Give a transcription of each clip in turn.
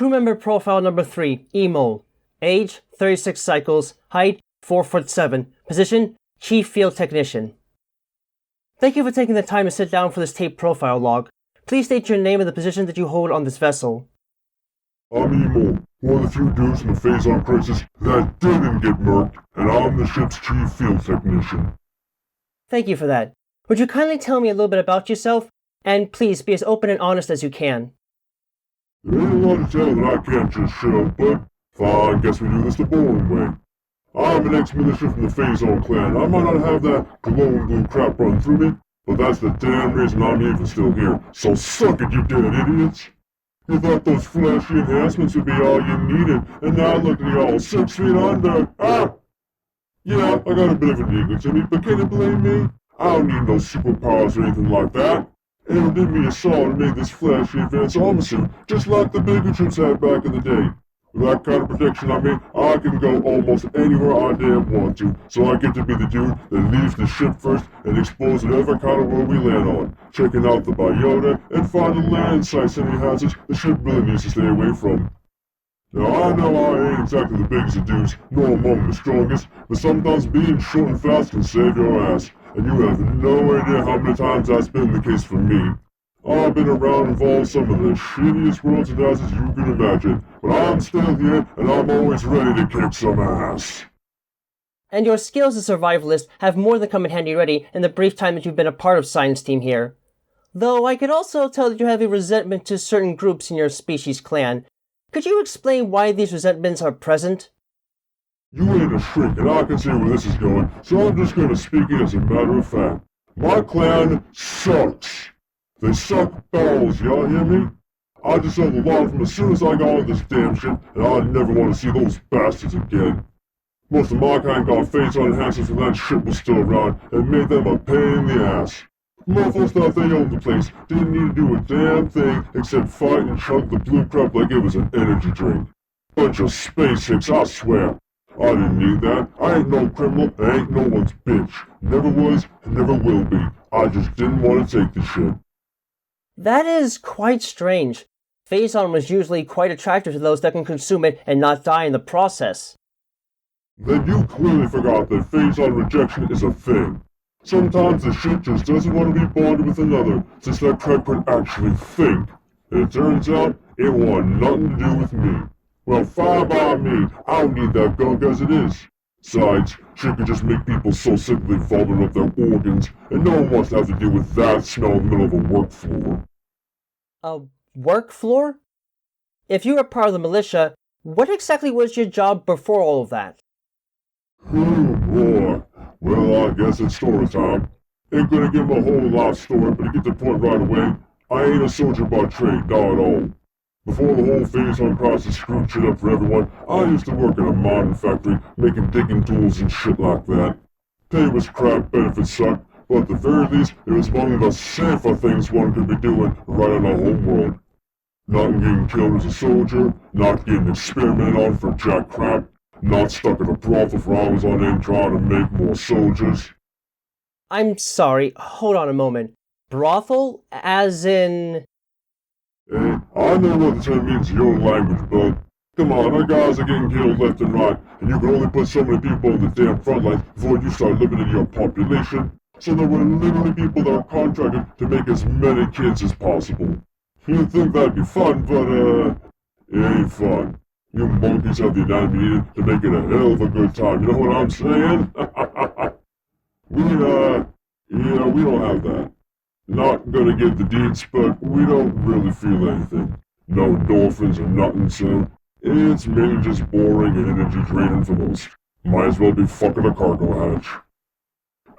crew member profile number 3, Imole. Age, 36 cycles. Height, 4'7". Position, Chief Field Technician. Thank you for taking the time to sit down for this tape profile log. Please state your name and the position that you hold on this vessel. I'm Imole, one of the few dudes in the Phazon crisis that didn't get murked, and I'm the ship's Chief Field Technician. Thank you for that. Would you kindly tell me a little bit about yourself? And please be as open and honest as you can. There ain't a lot to tell that I can't just show, but fine, guess we do this the boring way. I'm an ex-militia from the Phazon clan. I might not have that glowing blue crap run through me, but that's the damn reason I'm even still here. So suck it, you dead idiots! You thought those flashy enhancements would be all you needed, and now look at you all 6 feet under. Ah! Yeah, I got a bit of an ego to me, but can you blame me? I don't need no superpowers or anything like that. And it did me a solid to make this flashy advanced armor suit, just like the bigger troops had back in the day. With that kind of protection I mean, I can go almost anywhere I damn want to, so I get to be the dude that leaves the ship first and explores whatever kind of world we land on, checking out the biota and finding land sites and hazards the ship really needs to stay away from. Now I know I ain't exactly the biggest of dudes, nor among the strongest, but sometimes being short and fast can save your ass, and you have no idea how many times that's been the case for me. I've been around and involved some of the shittiest worlds and asses you can imagine, but I'm still here, and I'm always ready to kick some ass. And your skills as a survivalist have more than come in handy already in the brief time that you've been a part of Science Team here. Though I could also tell that you have a resentment to certain groups in your species clan. Could you explain why these resentments are present? You ain't a shrink, and I can see where this is going, so I'm just gonna speak it as a matter of fact. My clan sucks. They suck balls, y'all hear me? I just sold a lot of them as soon as I got on this damn ship, and I never want to see those bastards again. Most of my kind got Phazon enhancements when that ship was still around, and made them a pain in the ass. Motherfuckers thought they owned the place, didn't need to do a damn thing except fight and chug the blue crap like it was an energy drink. Bunch of space hicks, I swear. I didn't need that. I ain't no criminal, I ain't no one's bitch. Never was, and never will be. I just didn't want to take the shit. That is quite strange. Phazon was usually quite attractive to those that can consume it and not die in the process. Then you clearly forgot that Phazon rejection is a thing. Sometimes the shit just doesn't want to be bonded with another, since that crap could actually think. And it turns out, it wanted nothing to do with me. Well, fine by me, I don't need that gunk as it is. Besides, shit could just make people so sick they vomit up their organs, and no one wants to have to deal with that smell in the middle of a work floor. A work floor? If you were part of the militia, what exactly was your job before all of that? Oh boy. Well, I guess it's story time. Ain't gonna give him a whole lot of story, but to get the point right away, I ain't a soldier by trade, not at all. Before the whole Phazon crisis screwed shit up for everyone, I used to work in a mining factory, making digging tools and shit like that. Pay was crap, benefits sucked, but at the very least, it was one of the safer things one could be doing right on our home world. Not getting killed as a soldier, not getting experimented on for jack crap, not stuck in a brothel for hours on end trying to make more soldiers. I'm sorry, hold on a moment. Brothel? As in... Hey, I know what the term means in your language, bud. Come on, our guys are getting killed left and right, and you can only put so many people on the damn front lines before you start limiting your population. So there were literally people that were contracted to make as many kids as possible. You'd think that'd be fun, but it ain't fun. You monkeys have the anatomy needed to make it a hell of a good time, you know what I'm saying? We don't have that. Not gonna get the deeds, but we don't really feel anything. No endorphins or nothing, so it's mainly just boring and energy draining for most. Might as well be fucking a cargo hatch.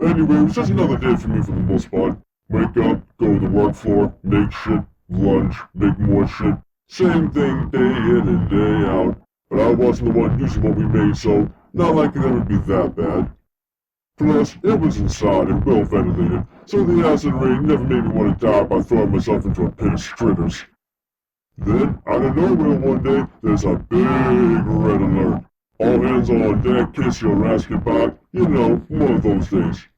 Anyway, it was just another day for me for the most part. Wake up, go to the work floor, make shit, lunch, make more shit. Same thing day in and day out. But I wasn't the one using what we made, so not like it'd ever be that bad. Plus, it was inside and well ventilated, so the acid rain never made me want to die by throwing myself into a pit of stritters. Then, out of nowhere one day, there's a big red alert. All hands on deck, kiss your ass goodbye, you know, one of those days.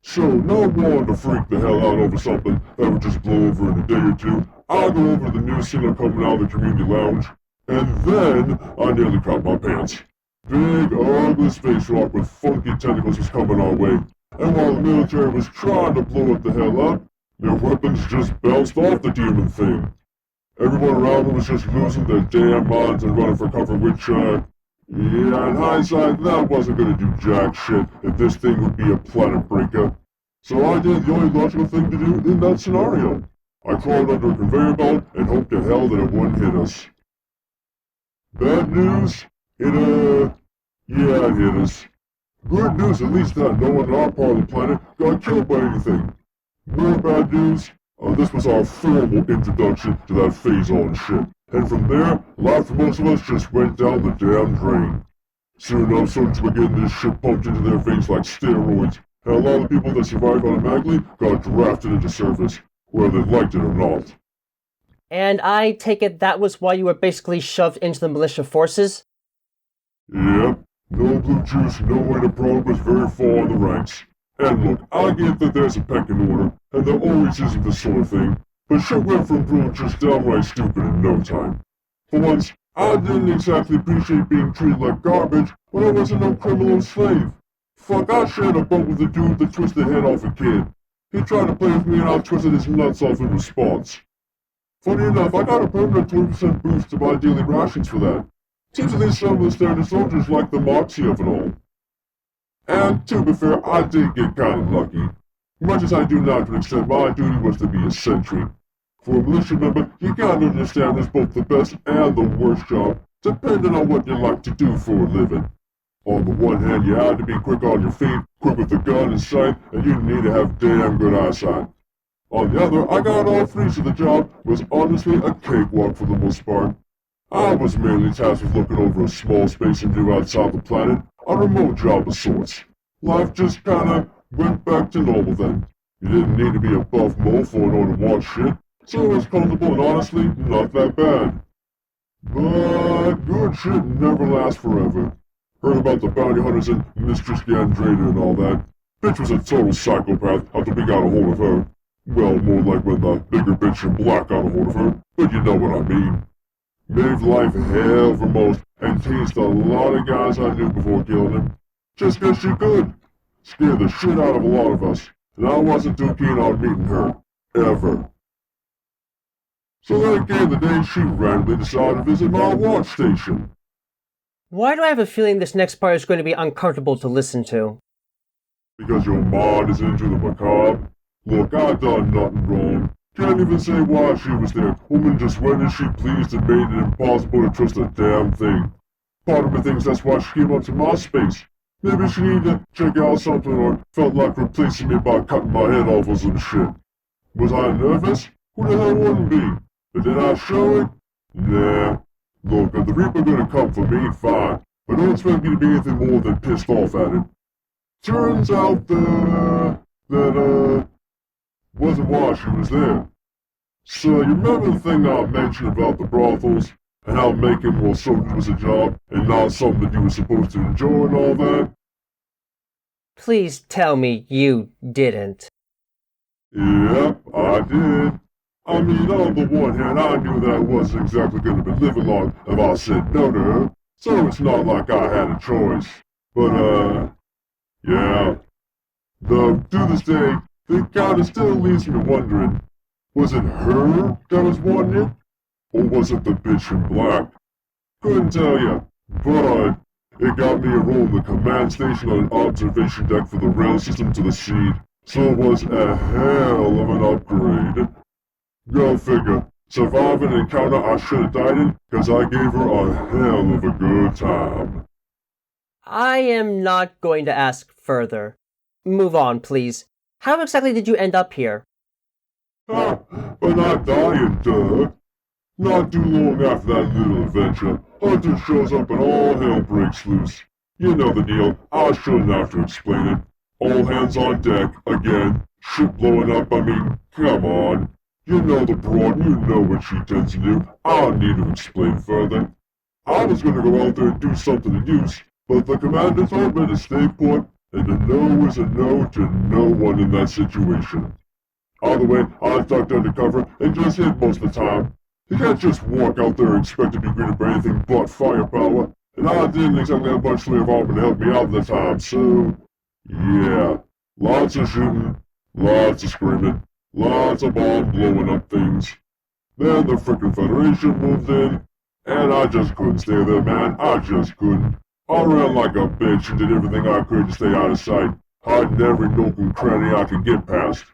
So, not wanting to freak the hell out over something that would just blow over in a day or two, I'll go over to the news signal coming out of the community lounge. And then I nearly crapped my pants. Big, ugly space rock with funky tentacles was coming our way, and while the military was trying to blow it the hell up, their weapons just bounced off the demon thing. Everyone around them was just losing their damn minds and running for cover, which, yeah, in hindsight, that wasn't gonna do jack shit if this thing would be a planet breaker. So I did the only logical thing to do in that scenario. I crawled under a conveyor belt and hoped to hell that it wouldn't hit us. Bad news? Yeah, it hit us. Good news at least that no one in our part of the planet got killed by anything. More bad news? This was our formal introduction to that phase-on shit. And from there, life for most of us just went down the damn drain. Soon enough, soldiers were getting this shit pumped into their veins like steroids, and a lot of people that survived automatically got drafted into service, whether they liked it or not. And I take it that was why you were basically shoved into the militia forces? Yep. No blue juice, no way to progress very far in the ranks. And look, I get that there's a pecking order, and there always isn't this sort of thing, but shit went from brutal just downright stupid in no time. For once, I didn't exactly appreciate being treated like garbage when I wasn't no criminal slave. Fuck, I shared a bunk with the dude that twisted the head off a kid. He tried to play with me and I twisted his nuts off in response. Funny enough, I got a permanent 20% boost to my daily rations for that. Seems at least some of the standard soldiers like the moxie of it all. And to be fair, I did get kind of lucky. Much as I do now to an extent, my duty was to be a sentry. For a militia member, you gotta understand there's both the best and the worst job, depending on what you like to do for a living. On the one hand, you had to be quick on your feet, quick with the gun in sight, and you need to have damn good eyesight. On the other, I got all three, so the job was honestly a cakewalk for the most part. I was mainly tasked with looking over a small space and view outside the planet, a remote job of sorts. Life just kinda went back to normal then. You didn't need to be a buff mofo in order to watch shit, so it was comfortable and honestly not that bad. But good shit never lasts forever. Heard about the bounty hunters and Mistress Gandrada and all that. Bitch was a total psychopath after we got a hold of her. Well, more like when the bigger bitch in black got a hold of her, but you know what I mean. Made life hell for most, and teased a lot of guys I knew before killing them. Just 'cause she could. Scared the shit out of a lot of us, and I wasn't too keen on meeting her. Ever. So then came the day she randomly decided to visit my watch station. Why do I have a feeling this next part is going to be uncomfortable to listen to? Because your mind is into the macabre. Look, I done nothing wrong. Can't even say why she was there. Woman just went as she pleased and made it impossible to trust a damn thing. Part of me thinks that's why she came up to my space. Maybe she needed to check out something or felt like replacing me by cutting my head off or some shit. Was I nervous? Who the hell wouldn't be? But did I show it? Nah. Look, if the Reaper gonna come for me, fine. But don't expect me to be anything more than pissed off at it. Turns out that wasn't why she was there. So you remember the thing I mentioned about the brothels, and how making more soldiers was a job, and not something that you were supposed to enjoy and all that? Please tell me you didn't. Yep, I did. I mean, on the one hand, I knew that I wasn't exactly going to be living long if I said no to her, so it's not like I had a choice. But, yeah. Though, to this day, it kinda still leaves me wondering, was it her that was wanting it? Or was it the bitch in black? Couldn't tell ya, but it got me a role in the command station on an observation deck for the rail system to the seed, so it was a hell of an upgrade. Go figure, survive an encounter I should have died in, 'cause I gave her a hell of a good time. I am not going to ask further. Move on, please. How exactly did you end up here? Ha! But not dying, duh. Not too long after that little adventure, Hunter shows up and all hell breaks loose. You know the deal, I shouldn't have to explain it. All hands on deck, again. Ship blowing up, I mean, come on. You know the broad, you know what she tends to do. I don't need to explain further. I was gonna go out there and do something of use, but the commander told me to stay put, and a no is a no to no one in that situation. Either way, I ducked under cover and just hid most of the time. You can't just walk out there and expect to be greeted by anything but firepower, and I didn't exactly have much slave armor to help me out at the time, so... Yeah, lots of shooting, lots of screaming, lots of bomb blowing up things. Then the frickin' Federation moved in, and I just couldn't stay there, man. I just couldn't. I ran like a bitch and did everything I could to stay out of sight, hiding every nook and cranny I could get past.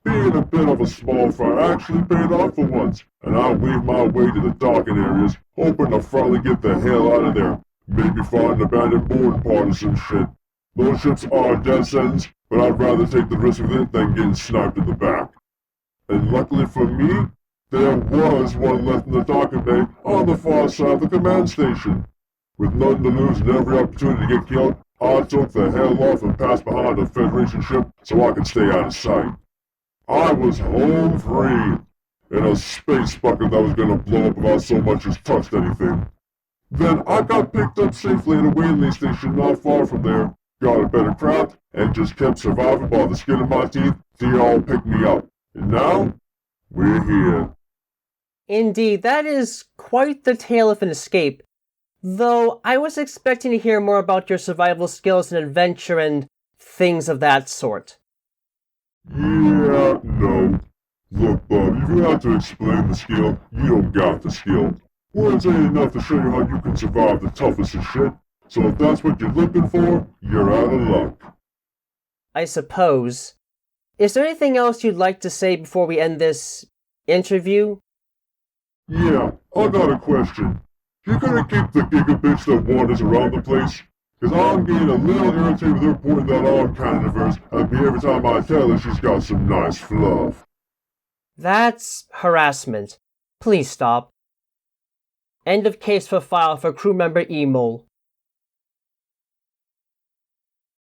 Being a bit of a small fry actually paid off for once, and I weaved my way to the docking areas, hoping to finally get the hell out of there. Maybe find an abandoned boarding part or some shit. Those ships are death sentence, but I'd rather take the risk of it than getting sniped in the back. And luckily for me, there was one left in the docking bay on the far side of the command station. With none to lose and every opportunity to get killed, I took the hell off and passed behind a Federation ship so I could stay out of sight. I was home free, in a space bucket that was gonna blow up if I so much as touched anything. Then I got picked up safely at a whaling station not far from there, got a better craft, and just kept surviving by the skin of my teeth till y'all picked me up. And now, we're here. Indeed, that is quite the tale of an escape. Though I was expecting to hear more about your survival skills and adventure and things of that sort. Yeah, no. Look, bub, if you have to explain the skill, you don't got the skill. Words ain't enough to show you how you can survive the toughest of shit. So if that's what you're looking for, you're out of luck. I suppose. Is there anything else you'd like to say before we end this interview? Yeah, I got a question. You gonna keep the gigabitch that wanders around the place? Cause I'm getting a little irritated with her pointing that arm cannon of hers at me every time I tell her she's got some nice fluff. That's harassment. Please stop. End of case for file for crew member Imole.